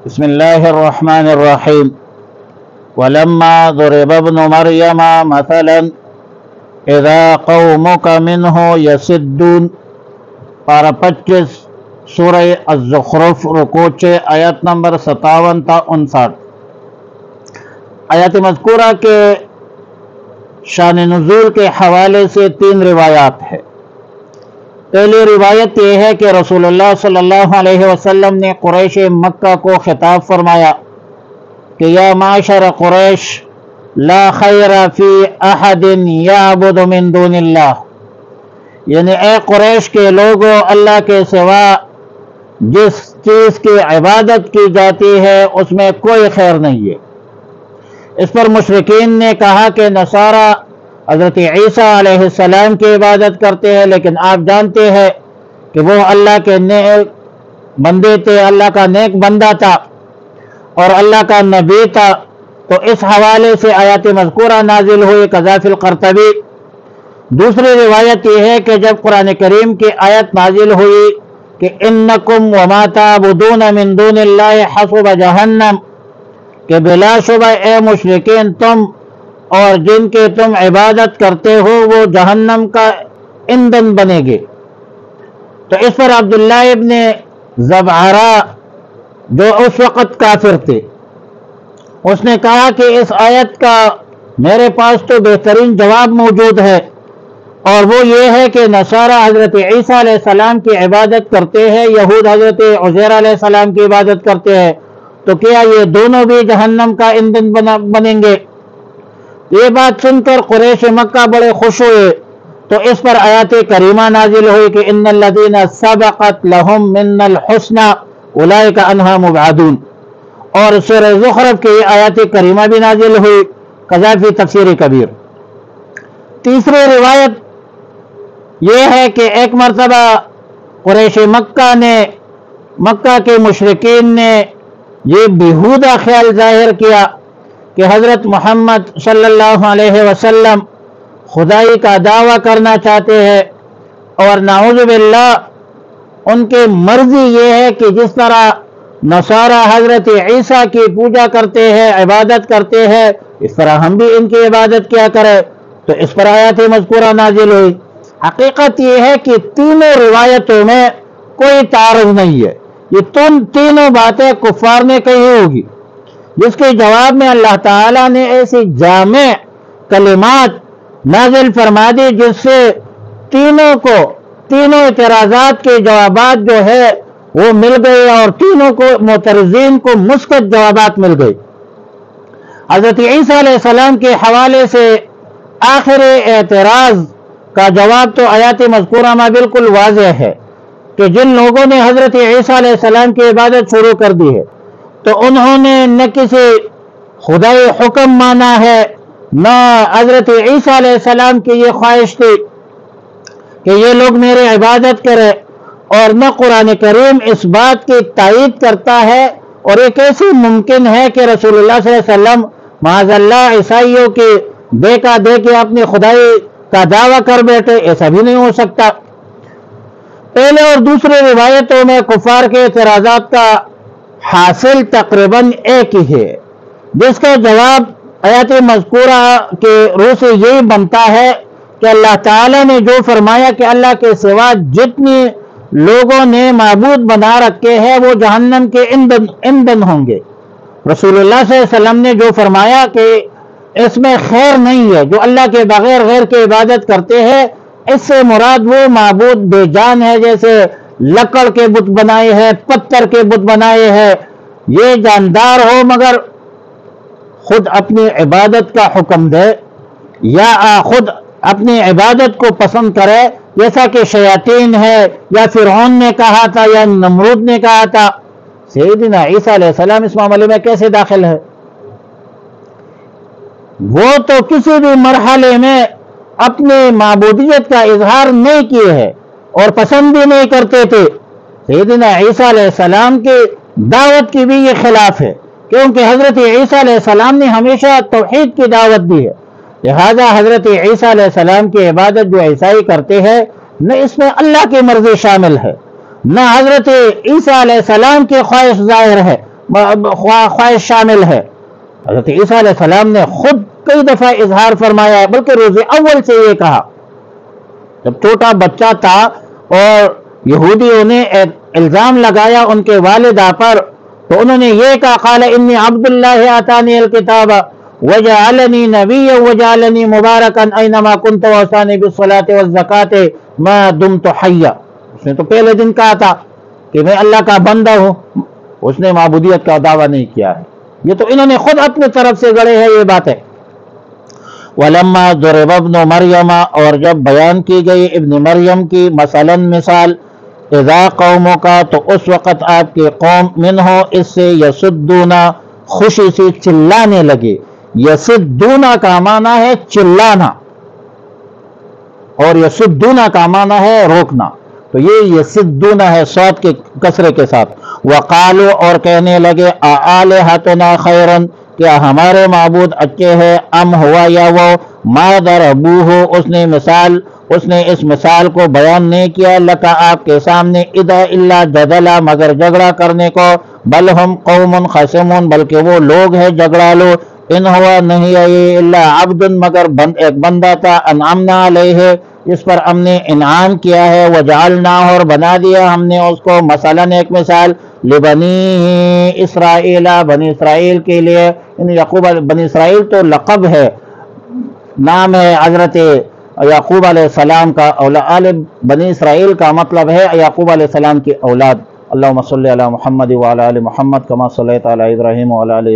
بسم الله الرحمن الرحيم. ولما ضرب ابن مريم مثلا اذا قومك منه يصدون. پارہ 25 سورہ الزخرف رکوع 6 آیت نمبر 57 تا 59. آیات مذکورہ کے شان نزول کے حوالے سے 3 روایات ہیں. پہلی روایت یہ ہے کہ رسول اللہ صلی اللہ علیہ وسلم نے قریش مکہ کو خطاب فرمایا کہ یا معاشر قریش لا خیر فی احد یعبد من دون اللہ، یعنی اے قریش کے لوگوں، اللہ کے سوا جس چیز کی عبادت کی جاتی ہے اس میں کوئی خیر نہیں ہے. اس پر مشرکین نے کہا کہ نصارہ حضرت عیسیٰ علیہ السلام کی عبادت کرتے ہیں، لیکن آپ جانتے ہیں کہ وہ اللہ کے نیک بندے تھے، اللہ کا نیک بندہ تھا اور اللہ کا نبی تھا. تو اس حوالے سے آیات مذکورہ نازل ہوئی کذا فی القرطبی. دوسری روایت یہ ہے کہ جب قرآن کریم کی آیت نازل ہوئی کہ انکم وما تعبدون من دون اللہ حسب جہنم، کہ بلا شبہ اے مشرکین تم اور جن کے تم عبادت کرتے ہو وہ جہنم کا ایندھن بنے گے. تو اس پر عبداللہ ابن زبعرہ جو اس وقت کافر تھے، اس نے کہا کہ اس آیت کا میرے پاس تو بہترین جواب موجود ہے، اور وہ یہ ہے کہ نصارہ حضرت عیسیٰ علیہ السلام کی عبادت کرتے ہیں، یہود حضرت عزیر علیہ السلام کی عبادت کرتے ہیں، تو کیا یہ دونوں بھی جہنم کا ایندھن بنیں گے؟ یہ بات سن کر قریش مکہ بڑے خوش ہوئے. تو اس پر آیات کریمہ نازل ہوئی کہ ان الذین سبقت لهم من الحسنى اولئک عنہا مبعدون، اور سورہ زخرف کی آیات کریمہ بھی نازل ہوئی کذا فی تفسیر کبیر. تیسری روایت یہ ہے کہ ایک مرتبہ قریش مکہ کے مشرکین نے یہ بیہودہ خیال ظاہر کیا کہ حضرت محمد صلی اللہ علیہ وسلم خدائی کا دعویٰ کرنا چاہتے ہیں، اور نعوذ باللہ ان کی مرضی یہ ہے کہ جس طرح نصارہ حضرت عیسیٰ کی پوجا کرتے ہیں، عبادت کرتے ہیں، اس طرح ہم بھی ان کی عبادت کیا کریں. تو اس پر آیات مذکورہ نازل ہوئی. حقیقت یہ ہے کہ تینوں روایتوں میں کوئی تعارض نہیں ہے، یہ تینوں باتیں کفار نے کہی ہوگی، جس کے جواب میں اللہ تعالیٰ نے ایسی جامع کلمات نازل فرما دی جس سے تینوں اعتراضات کے جوابات جو ہے وہ مل گئے، اور تینوں کو معترضین کو مثبت جوابات مل گئے. حضرت عیسیٰ علیہ السلام کے حوالے سے آخر اعتراض کا جواب تو آیات مذکورہ میں بالکل واضح ہے کہ جن لوگوں نے حضرت عیسیٰ علیہ السلام کی عبادت شروع کر دی ہے تو انہوں نے نہ کسی خدائی حکم مانا ہے، نہ حضرت عیسیٰ علیہ السلام کی یہ خواہش تھی کہ یہ لوگ میرے عبادت کرے، اور نہ قرآن کریم اس بات کی تائید کرتا ہے. اور یہ کیسے ممکن ہے کہ رسول اللہ صلی اللہ علیہ وسلم معاذ اللہ عیسائیوں کی دیکھا دیکھی اپنی خدائی کا دعویٰ کر بیٹھے؟ ایسا بھی نہیں ہو سکتا. پہلے اور دوسرے روایتوں میں کفار کے اعتراضات کا حاصل تقریباً ایک ہی ہے، جس کا جواب آیات مذکورہ کے روح سے یہی بنتا ہے کہ اللہ تعالیٰ نے جو فرمایا کہ اللہ کے سوا جتنی لوگوں نے معبود بنا رکھے ہیں وہ جہنم کے ایندھن ہوں گے. رسول اللہ صلی اللہ علیہ وسلم نے جو فرمایا کہ اس میں خیر نہیں ہے، جو اللہ کے بغیر غیر کی عبادت کرتے ہیں، اس سے مراد وہ معبود بے جان ہے، جیسے لکڑ کے بت بنائے ہیں، پتھر کے بت بنائے ہیں. یہ جاندار ہو مگر خود اپنی عبادت کا حکم دے یا خود اپنی عبادت کو پسند کرے، جیسا کہ شیاطین ہے یا فرعون نے کہا تھا یا نمرود نے کہا تھا. سیدنا عیسیٰ علیہ السلام اس معاملے میں کیسے داخل ہے؟ وہ تو کسی بھی مرحلے میں اپنی معبودیت کا اظہار نہیں کیے ہے اور پسند بھی نہیں کرتے تھے. سیدنا عیسیٰ علیہ السلام کی دعوت کی بھی یہ خلاف ہے، کیونکہ حضرت عیسیٰ علیہ السلام نے ہمیشہ توحید کی دعوت دی ہے. لہذا حضرت عیسیٰ علیہ السلام کی عبادت جو عیسائی کرتے ہیں، نہ اس میں اللہ کی مرضی شامل ہے، نہ حضرت عیسیٰ علیہ السلام کی خواہش ظاہر ہے، خواہش شامل ہے۔ حضرت عیسیٰ علیہ السلام نے خود کئی دفعہ اظہار فرمایا ہے، بلکہ روز اول سے یہ کہا، جب چھوٹا بچہ تھا اور یہودیوں نے الزام لگایا ان کے والدہ پر، تو انہوں نے یہ کہا قال انی عبد اللہ آتانی الکتاب وجعلنی نبیا وجعلنی مبارکا اینما کنت واوصانی بالصلاۃ والزکاۃ ما دمت حیا۔ اس نے تو پہلے دن کہا تھا کہ میں اللہ کا بندہ ہوں، اس نے معبودیت کا دعویٰ نہیں کیا ہے۔ یہ تو انہوں نے خود اپنے طرف سے گڑے ہیں یہ باتیں۔ وَلَمَّا ضُرِبَ ابْنُ مَرْيَمَ، اور جب بیان کی گئی ابن مریم کی مثلاً مثال، اذا قوموں کا تو اس وقت آپ کی قوم، منہ اس سے، یسدون خوشی سے چلانے لگے۔ یسدون کا معنی ہے چلانا، اور یسدون کا معنی ہے روکنا، تو یہ یسدون ہے صاد کے کسرے کے ساتھ۔ وقالو، اور کہنے لگے، آلہتنا خیرن، کیا ہمارے معبود اچھے ہیں، ام ہوا یا وہ، ما ضربوہ، اس نے اس مثال کو بیان نہیں کیا، لکا آپ کے سامنے، اذا الا جدلا، مگر جھگڑا کرنے کو، بل ہم قوم خصمون، بلکہ وہ لوگ ہیں جھگڑا لو، ان ہوا نہیں ہے یہ الا عبد، مگر ایک بندہ تھا، انعمنا علیہ، جس پر ہم نے انعام کیا ہے، وجعلنا، اور بنا دیا ہم نے اس کو، مثلاً ایک مثال، لبنی اسرائیل، بنی اسرائیل کے لیے، یعنی یعقوب بنی اسرائیل تو لقب ہے، نام ہے حضرت یعقوب علیہ السلام کا اولاد، بنی اسرائیل کا مطلب ہے یعقوب علیہ السلام کی اولاد۔ اللہم صلی علی محمد وعلی آل محمد کما صلیت علی ابراہیم وعلی آل